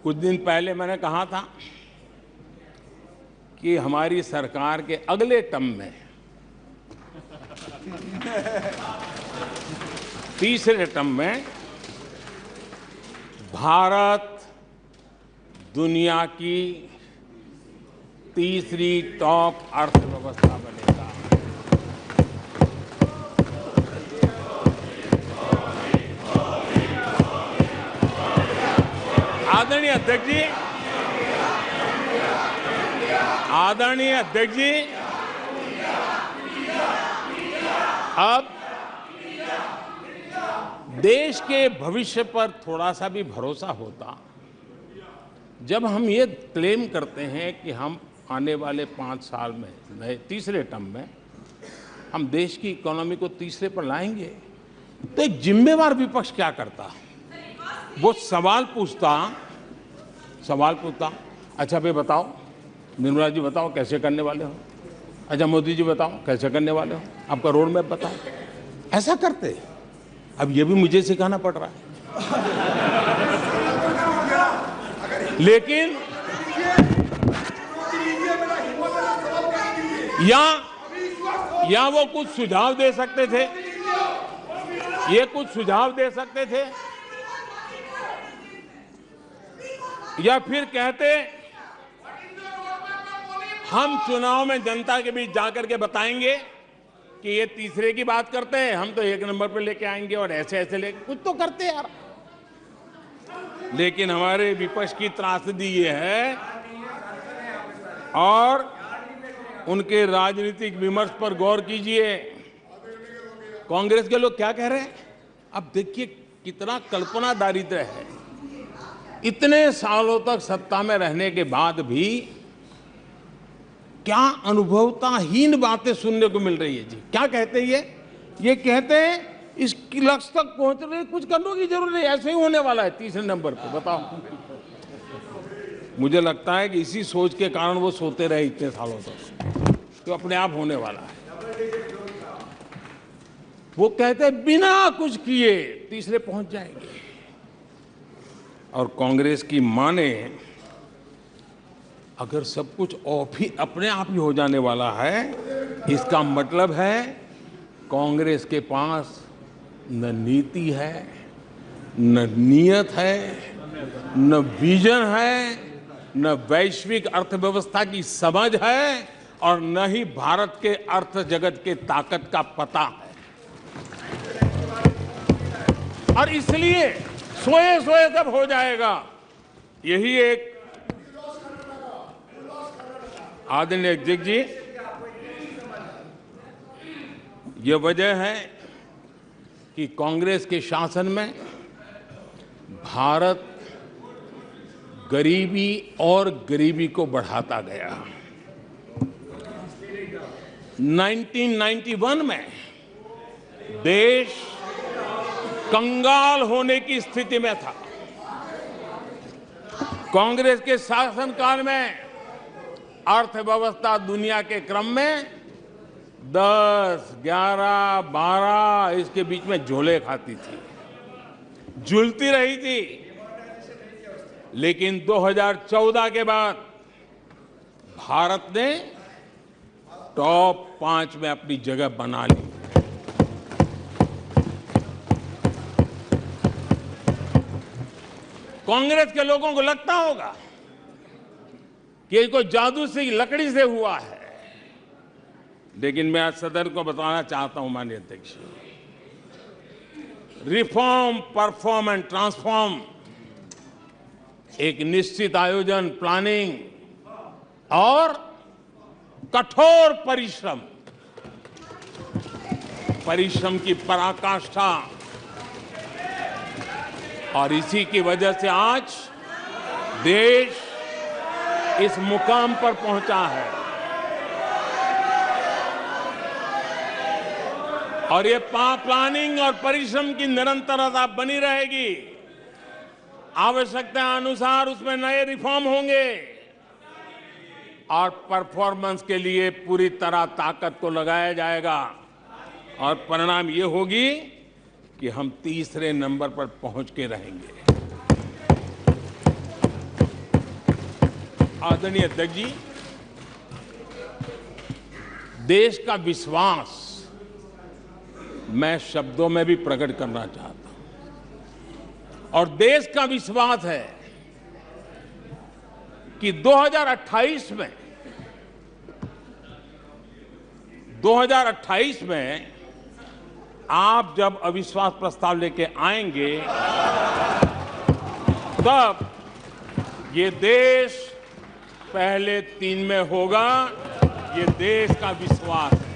कुछ दिन पहले मैंने कहा था कि हमारी सरकार के अगले टर्म में तीसरे टर्म में भारत दुनिया की तीसरी टॉप अर्थव्यवस्था बनेगा। आदरणीय अध्यक्ष जी, अब देश के भविष्य पर थोड़ा सा भी भरोसा होता जब हम ये क्लेम करते हैं कि हम आने वाले 5 साल में नए तीसरे टर्म में हम देश की इकोनॉमी को तीसरे पर लाएंगे, तो एक जिम्मेवार विपक्ष क्या करता? वो सवाल पूछता, अच्छा भाई बताओ, निर्मला जी बताओ कैसे करने वाले हो, अच्छा मोदी जी बताओ कैसे करने वाले हो, आपका रोड मैप बताओ। ऐसा करते। अब ये भी मुझे सिखाना पड़ रहा है। लेकिन या वो कुछ सुझाव दे सकते थे, या फिर कहते हम चुनाव में जनता के बीच जाकर के बताएंगे कि ये तीसरे की बात करते हैं, हम तो 1 नंबर पे लेके आएंगे और ऐसे लेके कुछ तो करते यार। लेकिन हमारे विपक्ष की त्रासदी ये है, और उनके राजनीतिक विमर्श पर गौर कीजिए। कांग्रेस के लोग क्या कह रहे हैं? अब देखिए कितना कल्पना दारिद्र्य है। इतने सालों तक सत्ता में रहने के बाद भी क्या अनुभवताहीन बातें सुनने को मिल रही है जी। क्या कहते हैं ये कहते हैं इस लक्ष्य तक पहुंच रहे, कुछ करने की जरूरत नहीं, ऐसे ही होने वाला है तीसरे नंबर पे। बताओ, मुझे लगता है कि इसी सोच के कारण वो सोते रहे इतने सालों तक, तो अपने आप होने वाला है। वो कहते हैं बिना कुछ किए तीसरे पहुंच जाएंगे, और कांग्रेस की माने अगर सब कुछ अपने आप ही हो जाने वाला है, इसका मतलब है कांग्रेस के पास न नीति है, न नियत है, न विजन है, न वैश्विक अर्थव्यवस्था की समझ है, और न ही भारत के अर्थ जगत के ताकत का पता है। और इसलिए सोए सब हो जाएगा, यही एक आदरणीय अध्यक्ष जी, ये वजह है कि कांग्रेस के शासन में भारत गरीबी को बढ़ाता गया। 1991 में देश कंगाल होने की स्थिति में था। कांग्रेस के शासनकाल में अर्थव्यवस्था दुनिया के क्रम में 10, 11, 12 इसके बीच में झोले खाती थी, झूलती रही थी। लेकिन 2014 के बाद भारत ने टॉप 5 में अपनी जगह बना ली। कांग्रेस के लोगों को लगता होगा कि ये कोई जादू से लकड़ी से हुआ है, लेकिन मैं आज सदन को बताना चाहता हूं माननीय अध्यक्ष, रिफॉर्म, परफॉर्म एंड ट्रांसफॉर्म एक निश्चित आयोजन, प्लानिंग और कठोर परिश्रम की पराकाष्ठा, और इसी की वजह से आज देश इस मुकाम पर पहुंचा है। और ये प्लानिंग और परिश्रम की निरंतरता बनी रहेगी। आवश्यकता अनुसार उसमें नए रिफॉर्म होंगे, और परफॉर्मेंस के लिए पूरी तरह ताकत को लगाया जाएगा, और परिणाम ये होगी कि हम तीसरे नंबर पर पहुंच के रहेंगे। आदरणीय अध्यक्ष जी, देश का विश्वास मैं शब्दों में भी प्रकट करना चाहता हूं और देश का विश्वास है कि 2028 में आप जब अविश्वास प्रस्ताव लेके आएंगे तब ये देश पहले 3 में होगा। ये देश का विश्वास है।